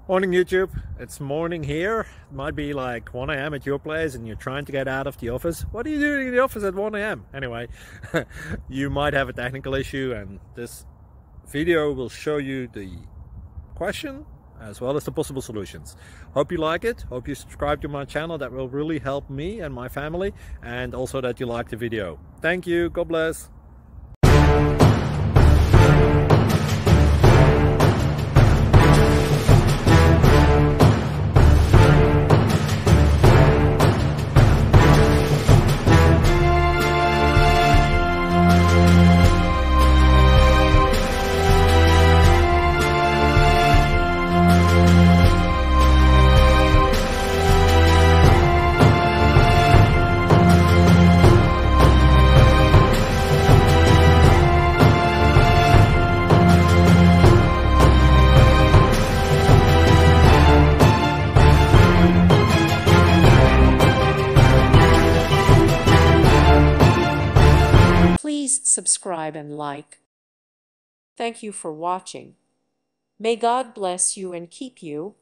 Morning YouTube, it's morning here. It might be like 1 a.m. at your place and you're trying to get out of the office. What are you doing in the office at 1 a.m.? Anyway, you might have a technical issue and this video will show you the question as well as the possible solutions. Hope you like it, hope you subscribe to my channel. That will really help me and my family, and also that you like the video. Thank you, God bless. Please subscribe and like. Thank you for watching. May God bless you and keep you.